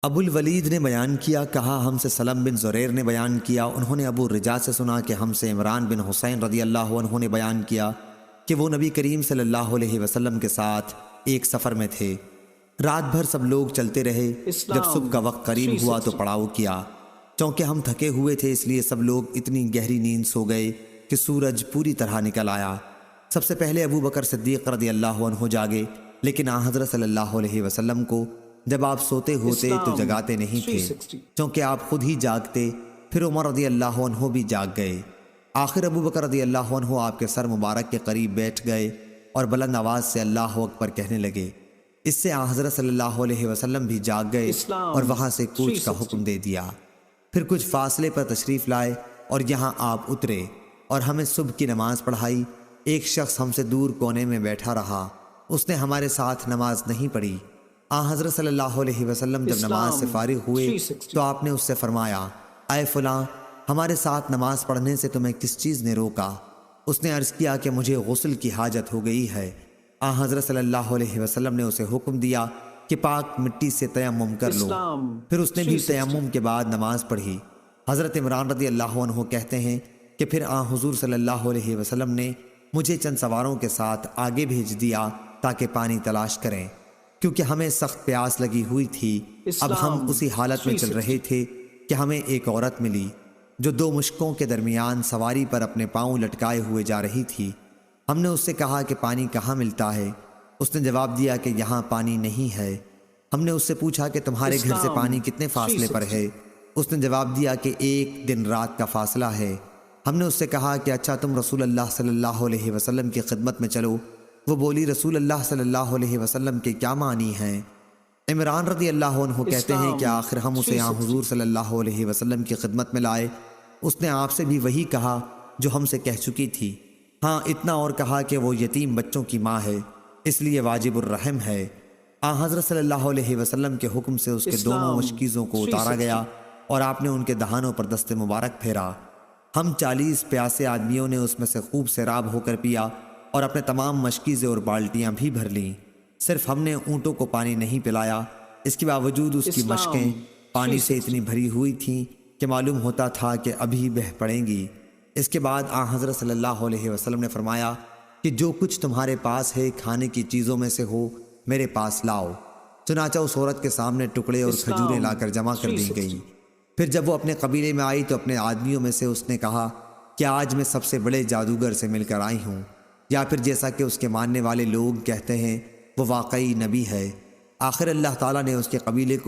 ابو الولید نے بیان کیا، کہا ہم سے سلم بن زریر نے بیان کیا، انہوں نے ابو الرجاء سے سنا کہ ہم سے عمران بن حسین رضی اللہ عنہ نے بیان کیا کہ وہ نبی کریم صلی اللہ علیہ وسلم کے ساتھ ایک سفر میں تھے۔ رات بھر سب لوگ چلتے رہے، جب صبح کا وقت قریب ہوا تو پڑاؤ کیا۔ چونکہ ہم تھکے ہوئے تھے اس لیے سب لوگ اتنی گہری نیند سو گئے کہ سورج پوری طرح نکل آیا۔ سب سے پہلے ابو بکر صدیق رضی اللہ عنہ جاگے، لیکن آن حضرت صلی اللہ علیہ وسلم کو جب آپ سوتے ہوتے تو جگاتے نہیں تھے، چونکہ آپ خود ہی جاگتے۔ پھر عمر رضی اللہ عنہ بھی جاگ گئے۔ آخر ابو بکر رضی اللہ عنہ آپ کے سر مبارک کے قریب بیٹھ گئے اور بلند آواز سے اللہ اکبر کہنے لگے۔ اس سے آن حضرت صلی اللہ علیہ وسلم بھی جاگ گئے اور وہاں سے کوچ کا حکم دے دیا۔ پھر کچھ فاصلے پر تشریف لائے اور یہاں آپ اترے اور ہمیں صبح کی نماز پڑھائی۔ ایک شخص ہم سے دور کونے میں بیٹھا رہا، اس نے ہمارے ساتھ نماز نہیں پڑھی۔ آن حضرت صلی اللہ علیہ وسلم جب نماز سے فارغ ہوئے تو آپ نے اس سے فرمایا، اے فلاں، ہمارے ساتھ نماز پڑھنے سے تمہیں کس چیز نے روکا؟ اس نے عرض کیا کہ مجھے غسل کی حاجت ہو گئی ہے۔ آن حضرت صلی اللہ علیہ وسلم نے اسے حکم دیا کہ پاک مٹی سے تیمم کر لو۔ پھر اس نے بھی تیمم کے بعد نماز پڑھی۔ حضرت عمران رضی اللہ عنہ کہتے ہیں کہ پھر آن حضور صلی اللہ علیہ وسلم نے مجھے چند سواروں کے ساتھ آگے بھیج دیا تاکہ پانی تلاش کریں، کیونکہ ہمیں سخت پیاس لگی ہوئی تھی۔ اب ہم اسی حالت میں چل رہے تھے کہ ہمیں ایک عورت ملی جو دو مشکوں کے درمیان سواری پر اپنے پاؤں لٹکائے ہوئے جا رہی تھی۔ ہم نے اس سے کہا کہ پانی کہاں ملتا ہے؟ اس نے جواب دیا کہ یہاں پانی نہیں ہے۔ ہم نے اس سے پوچھا کہ تمہارے گھر سے پانی کتنے فاصلے پر ہے؟ اس نے جواب دیا کہ 1 دن رات کا فاصلہ ہے۔ ہم نے اس سے کہا کہ اچھا تم رسول اللہ صلی اللہ علیہ وسلم کی خدمت میں چلو۔ وہ بولی، رسول اللہ صلی اللہ علیہ وسلم کے کیا معنی ہیں؟ عمران رضی اللہ عنہ کہتے ہیں کہ آخر ہم اسے آن حضور صلی اللہ علیہ وسلم کی خدمت میں لائے۔ اس نے آپ سے بھی وہی کہا جو ہم سے کہہ چکی تھی، ہاں اتنا اور کہا کہ وہ یتیم بچوں کی ماں ہے، اس لیے واجب الرحم ہے۔ آن حضرت صلی اللہ علیہ وسلم کے حکم سے اس کے دونوں مشکیزوں کو اتارا گیا اور آپ نے ان کے دہانوں پر دست مبارک پھیرا۔ ہم 40 پیاسے آدمیوں نے اس میں سے خوب سیراب ہو کر پیا اور اپنے تمام مشکیزیں اور بالٹیاں بھی بھر لیں۔ صرف ہم نے اونٹوں کو پانی نہیں پلایا، اس کے باوجود اس کی مشکیں پانی سے اتنی بھری ہوئی تھیں کہ معلوم ہوتا تھا کہ ابھی بہہ پڑیں گی۔ اس کے بعد آن حضرت صلی اللہ علیہ وسلم نے فرمایا کہ جو کچھ تمہارے پاس ہے کھانے کی چیزوں میں سے ہو میرے پاس لاؤ۔ چنانچہ اس عورت کے سامنے ٹکڑے اور کھجوریں لا کر جمع کر دی گئی۔ پھر جب وہ اپنے قبیلے میں آئی تو اپنے آدمیوں میں سے اس نے کہا کہ آج میں سب سے بڑے جادوگر سے مل کر آئی ہوں، یا پھر جیسا کہ اس کے ماننے والے لوگ کہتے ہیں وہ واقعی نبی ہے۔ آخر اللہ تعالیٰ نے اس کے قبیلے کو